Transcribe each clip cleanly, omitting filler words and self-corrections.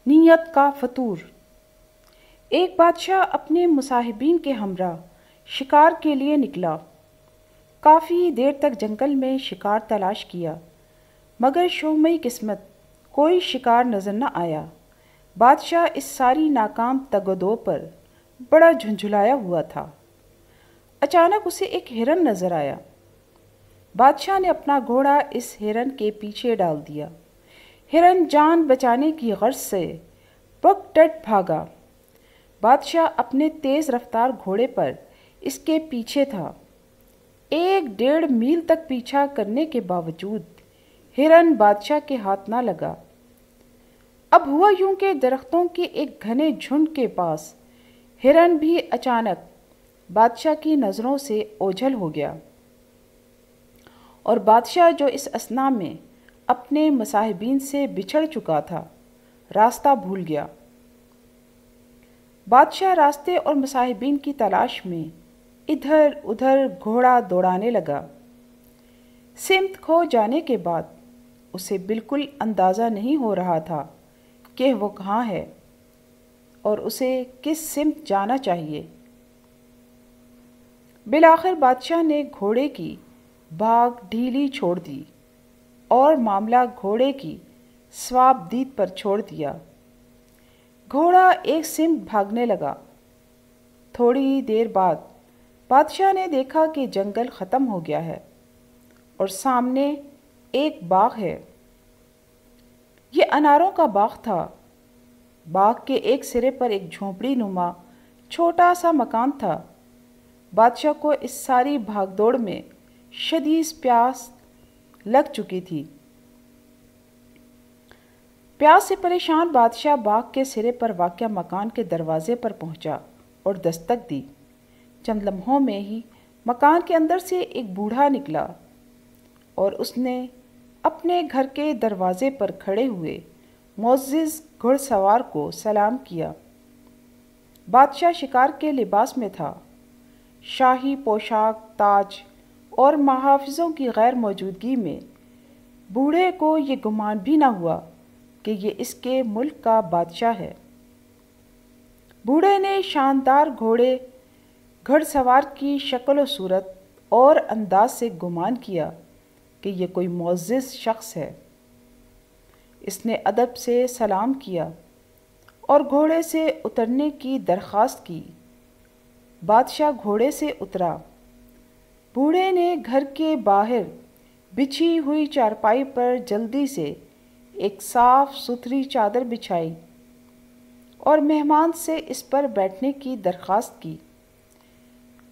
نیت کا فطور۔ ایک بادشاہ اپنے مصاحبین کے ہمراہ شکار کے لیے نکلا۔ کافی دیر تک جنگل میں شکار تلاش کیا مگر شومیِ قسمت کوئی شکار نظر نہ آیا۔ بادشاہ اس ساری ناکام تگ و دو پر بڑا جھنجھلایا ہوا تھا۔ اچانک اسے ایک ہرن نظر آیا۔ بادشاہ نے اپنا گھوڑا اس ہرن کے پیچھے ڈال دیا۔ ہرن جان بچانے کی غرض سے بگٹٹ بھاگا۔ بادشاہ اپنے تیز رفتار گھوڑے پر اس کے پیچھے تھا۔ 1.5 میل تک پیچھا کرنے کے باوجود ہرن بادشاہ کے ہاتھ نہ لگا۔ اب ہوا یوں کہ درختوں کے ایک گھنے جھنڈ کے پاس ہرن بھی اچانک بادشاہ کی نظروں سے اوجھل ہو گیا، اور بادشاہ جو اس اثنا میں اپنے مصاحبین سے بچھڑ چکا تھا راستہ بھول گیا۔ بادشاہ راستے اور مصاحبین کی تلاش میں ادھر ادھر گھوڑا دوڑانے لگا۔ سمت کھو جانے کے بعد اسے بالکل اندازہ نہیں ہو رہا تھا کہ وہ کہاں ہے اور اسے کس سمت جانا چاہیے۔ بالآخر بادشاہ نے گھوڑے کی بھاگ ڈھیلی چھوڑ دی اور معاملہ گھوڑے کی صواب دید پر چھوڑ دیا۔ گھوڑا ایک سمت بھاگنے لگا۔ تھوڑی دیر بعد بادشاہ نے دیکھا کہ جنگل ختم ہو گیا ہے اور سامنے ایک باغ ہے۔ یہ اناروں کا باغ تھا۔ باغ کے ایک سرے پر ایک جھونپڑی نما چھوٹا سا مکان تھا۔ بادشاہ کو اس ساری بھاگ دوڑ میں شدید پیاس لگ چکی تھی۔ پیاس سے پریشان بادشاہ باغ کے سرے پر واقع مکان کے دروازے پر پہنچا اور دستک دی۔ چند لمحوں میں ہی مکان کے اندر سے ایک بوڑھا نکلا اور اس نے اپنے گھر کے دروازے پر کھڑے ہوئے معزز گھڑ سوار کو سلام کیا۔ بادشاہ شکار کے لباس میں تھا۔ شاہی پوشاک، تاج اور محافظوں کی غیر موجودگی میں بوڑھے کو یہ گمان بھی نہ ہوا کہ یہ اس کے ملک کا بادشاہ ہے۔ بوڑھے نے شاندار گھڑ سوار کی شکل و صورت اور انداز سے گمان کیا کہ یہ کوئی معزز شخص ہے۔ اس نے ادب سے سلام کیا اور گھوڑے سے اترنے کی درخواست کی۔ بادشاہ گھوڑے سے اترا۔ بوڑھے نے گھر کے باہر بچھی ہوئی چارپائی پر جلدی سے ایک صاف ستھری چادر بچھائی اور مہمان سے اس پر بیٹھنے کی درخواست کی۔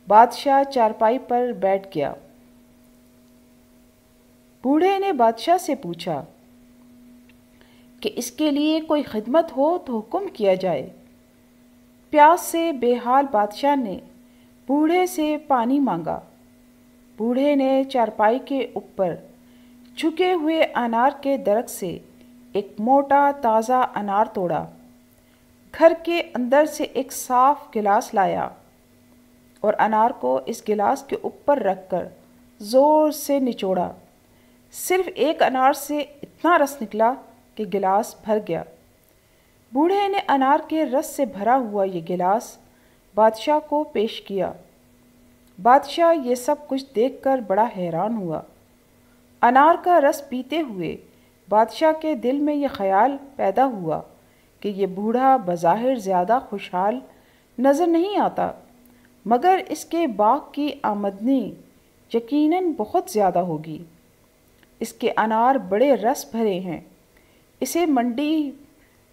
بادشاہ چارپائی پر بیٹھ گیا۔ بوڑھے نے بادشاہ سے پوچھا کہ اس کے لیے کوئی خدمت ہو تو حکم کیا جائے۔ پیاس سے بے حال بادشاہ نے بوڑھے سے پانی مانگا۔ بوڑھے نے چارپائی کے اوپر جھکے ہوئے انار کے درخت سے ایک موٹا تازہ انار توڑا، گھر کے اندر سے ایک صاف گلاس لایا اور انار کو اس گلاس کے اوپر رکھ کر زور سے نچوڑا۔ صرف ایک انار سے اتنا رس نکلا کہ گلاس بھر گیا۔ بوڑھے نے انار کے رس سے بھرا ہوا یہ گلاس بادشاہ کو پیش کیا۔ بادشاہ یہ سب کچھ دیکھ کر بڑا حیران ہوا۔ انار کا رس پیتے ہوئے بادشاہ کے دل میں یہ خیال پیدا ہوا کہ یہ بوڑھا بظاہر زیادہ خوشحال نظر نہیں آتا، مگر اس کے باغ کی آمدنی یقیناً بہت زیادہ ہوگی۔ اس کے انار بڑے رس بھرے ہیں۔ اسے منڈی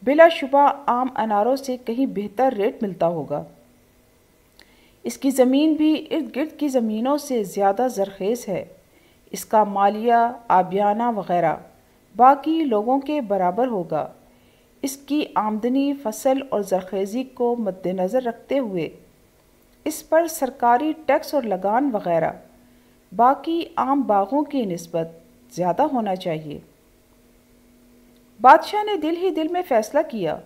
بلا شبہ عام اناروں سے کہیں بہتر ریٹ ملتا ہوگا۔ اس کی زمین بھی ارد گرد کی زمینوں سے زیادہ زرخیز ہے۔ اس کا مالیہ، آبیانہ وغیرہ باقی لوگوں کے برابر ہوگا۔ اس کی آمدنی فصل اور زرخیزی کو مد نظر رکھتے ہوئے اس پر سرکاری ٹیکس اور لگان وغیرہ باقی عام باغوں کی نسبت زیادہ ہونا چاہیے۔ بادشاہ نے دل ہی دل میں فیصلہ کیا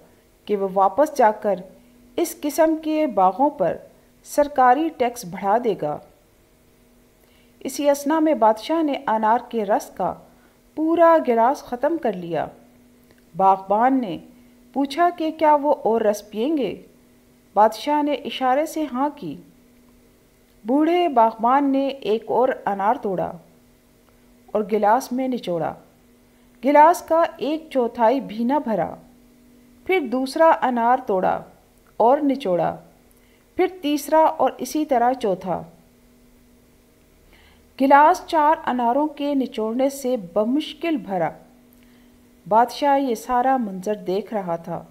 کہ وہ واپس جا کر اس قسم کے باغوں پر سرکاری ٹیکس بڑھا دے گا۔ اسی اثنا میں بادشاہ نے انار کے رس کا پورا گلاس ختم کر لیا۔ باغبان نے پوچھا کہ کیا وہ اور رس پئیں گے؟ بادشاہ نے اشارے سے ہاں کی۔ بوڑھے باغبان نے ایک اور انار توڑا اور گلاس میں نچوڑا۔ گلاس کا 1/4 بھی نہ بھرا۔ پھر دوسرا انار توڑا اور نچوڑا، پھر تیسرا اور اسی طرح چوتھا۔ گلاس 4 اناروں کے نچوڑنے سے بمشکل بھرا۔ بادشاہ یہ سارا منظر دیکھ رہا تھا۔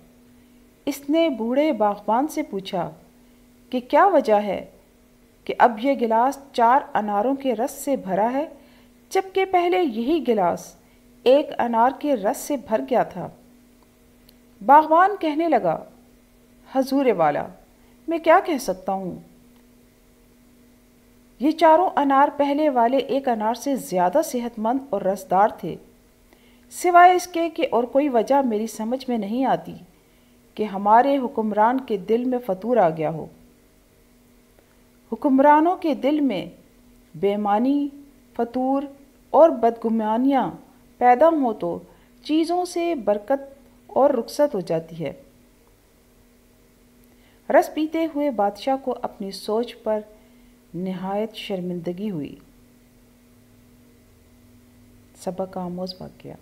اس نے بوڑھے باغبان سے پوچھا کہ کیا وجہ ہے کہ اب یہ گلاس 4 اناروں کے رس سے بھرا ہے، جبکہ پہلے یہی گلاس 1 انار کے رس سے بھر گیا تھا؟ باغبان کہنے لگا، حضور والا، میں کیا کہہ سکتا ہوں؟ یہ چاروں انار پہلے والے 1 انار سے زیادہ صحت مند اور رسدار تھے، سوائے اس کے کہ اور کوئی وجہ میری سمجھ میں نہیں آتی کہ ہمارے حکمران کے دل میں فطور آ گیا ہو۔ حکمرانوں کے دل میں بے ایمانی، فطور اور بدگمانیاں پیدا ہوں تو چیزوں سے برکت اور رخصت ہو جاتی ہے۔ رس پیتے ہوئے بادشاہ کو اپنی سوچ پر نہایت شرمندگی ہوئی۔ سبق آموز واقعہ۔